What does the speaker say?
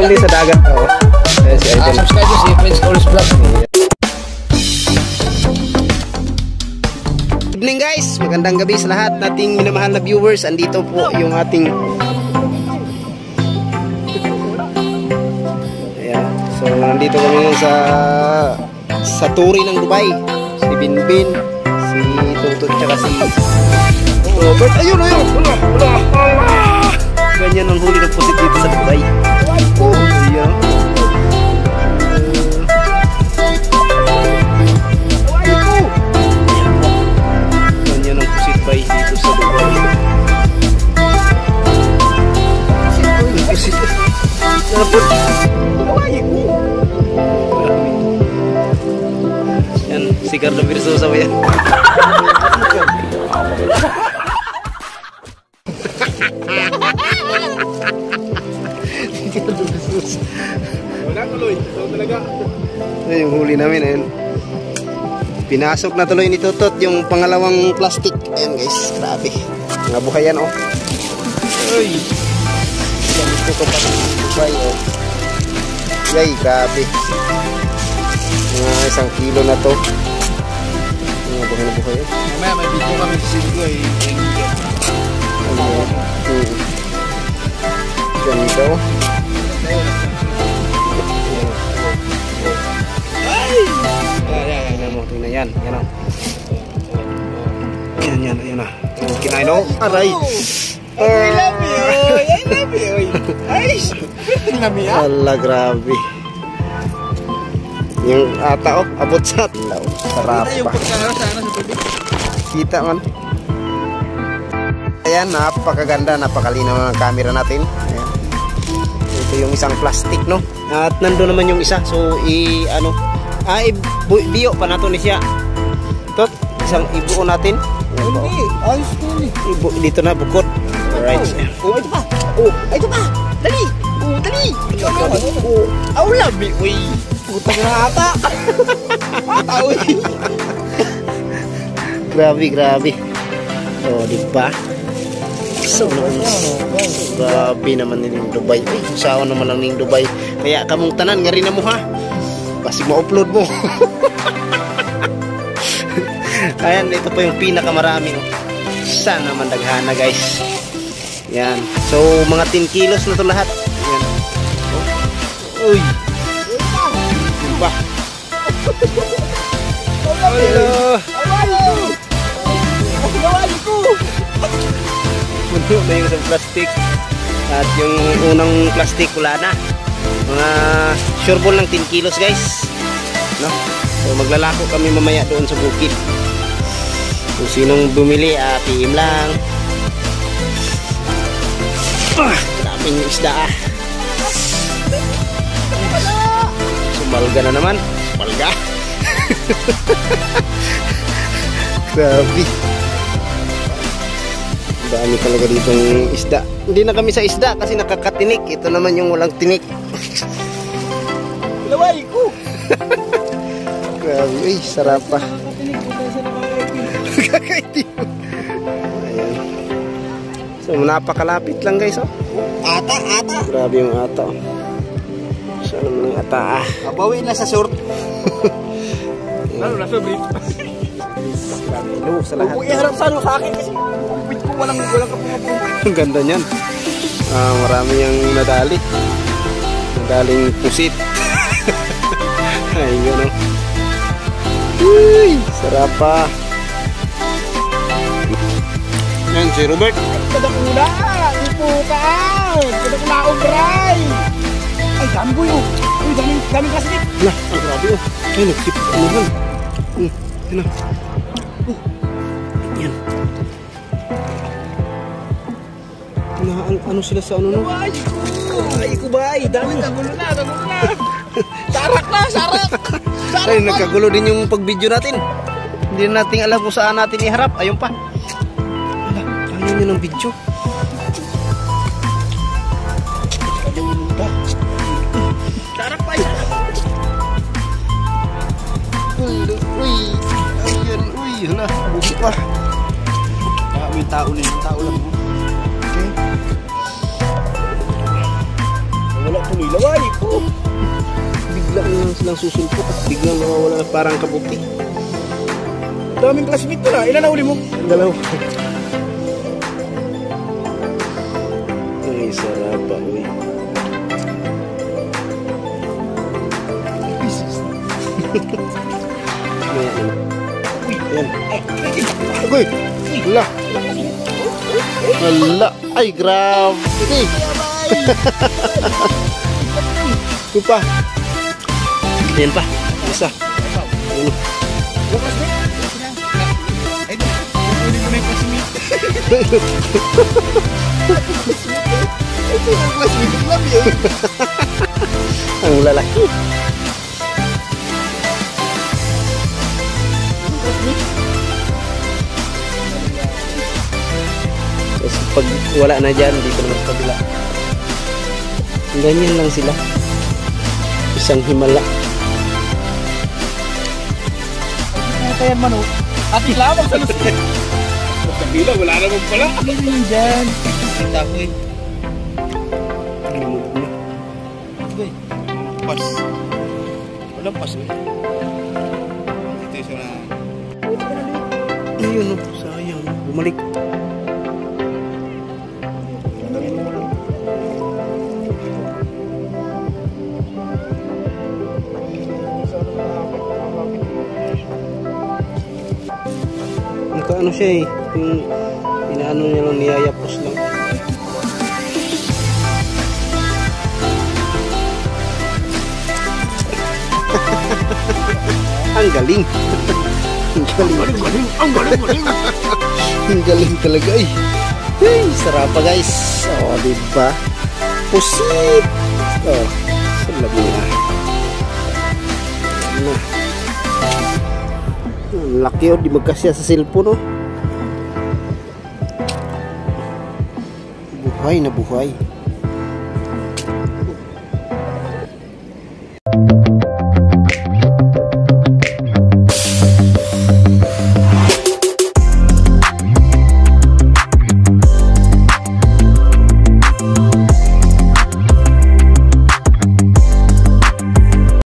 huli sa dagat. Oo. Ayan si Idol. Subscribe nyo si Prince Coles Vlog. Good evening guys, magandang gabi sa lahat nating minamahal na viewers. Andito po yung ating ayan. So nandito kami ngayon sa turi ng Dubai. Si Binbin, si Tutut, tsaka si Robert. Ayun. Wala. Ganyan ang huli ng pusit dito sa Dubai. Oh, ayan. Dito sa Dubai. Yan, si Carlo Virsosa ba yan? Wala tuloy. Ito talaga. Ito yung huli namin. Ayun. Pinasok na tuloy ni Tutot yung pangalawang plastic. Ayan guys, grabe. Mga buhay yan, oh. Uy! Ganito ko pa ng buhay, oh. Yay, grabe. Mga 1 kilo na to. Mga buhay na buhay, oh. Mamaya may video kami sa Sidgo eh. Ganito. Tingnan yan. Yan o. Yan o. Kinain o. Aray. I love you. Ay, namiya. Ala, grabe. Yung ata o. Abot sa atlaw. Sarap Kita yung pa. pagkakaro sana sa tubig. Kita man. Ayan, napakaganda. Napakalinaw ng camera natin. Ayan. Ito yung isang plastic, no? At nandun naman yung isa. So, biyo pa nato ni siya. Tot, isang ibuo natin. Hindi, ayos ko yun eh. Dito na bukod. Alright. Oh, ito pa. Ito pa. Dali. Dali. Labi. Uy. Putang na ata. Ata, uy. Grabe. Oh, diba? So, grabe naman yung Dubai. Ay, usawa naman lang yung Dubai. Kaya kamong tanan, nga rin na mo ha. Kasi ma-upload mo. Ayan, ito pa yung pinakamarami. Sana naman daghana guys. Yan. So, mga 10 kilos na to lahat. Yan. Oh. Uy. Diba? Hello. Mundo na yung isang plastic. At yung unang plastic wala na. Mga sureball lang 10 kilos guys, no? So maglalako kami mamaya doon sa bukid. Kung sinong bumili, PM lang. Daming isda ah. Sumalga na naman. Sumalga. Grabe. Dami talaga ditong isda. Hindi na kami sa isda kasi nakakatinik. Ito naman yung walang tinik. Laway ko. Grabe, ay, sarap pa. Kakaitim. Ayan. So, napakalapit lang guys, oh. Ata. Grabe yung ata, oh. Saan naman yung ata, ah. Abawin na sa short. Ano, nasa brief. Grabe, no, sa lahat. Huwag iharap sa akin kasi kupit ko walang kapungapong. Ang ganda niyan. Marami yung nadali. Nadaling pusit. Ay, gano'n. Uy, sarap pa. Yan, si Robert. Kadakula! Ipukaan! Kadakula akong bray! Ay, dami ko yun! Uy, daming plastic! Nah, ang grabe oh. Ay, nagsipit ano man. Yan na. Yan. Ano sila sa ano no? Ay ko ba? Daming kagulo na! Sarak na! Ay, nagkagulo din yung pag-video natin. Hindi na natin alam kung saan natin iharap. Ayun pa. Wala, kaya nyo ng video. Sarak pa yan! Uy! Ayan, uy! Hala, buki pa. May tao lang. Okay. Wala tuloy laway! silang susulpot at biglang nawawala parang kabuti. Daming classmate pala. Ilan na uli mo? Dalawa. Ay, sarap pa, uy. Ayan. Uy! Wala! Wala! Ay, grabe! Ito pa! Ayan pa! Isa! Uno! Ay, uli ko na yung classmate. Ito yung classmate. Love you. Ang lalaki! Tapos pag wala na dyan, dito naman sa kabila. Ganyan lang sila. Isang himala. Kaya man o. Ating lamang sa lusin. Sa bila, wala naman pala. Ano yun dyan? Ang takoy. Uy, pas. Walang pas eh. Ito yung sana. Ayun o, sayang. Bumalik. Nakaano siya eh. Yung inaano niya lang, niyayapos lang. Ang galing. Ang galing. Ang galing talaga eh. Hey, sarap pa guys. Oh, diba? Pusit. Oh, salabi na. Ano? Ang laki oh, di magkasya sa cellphone oh. Buhay na buhay.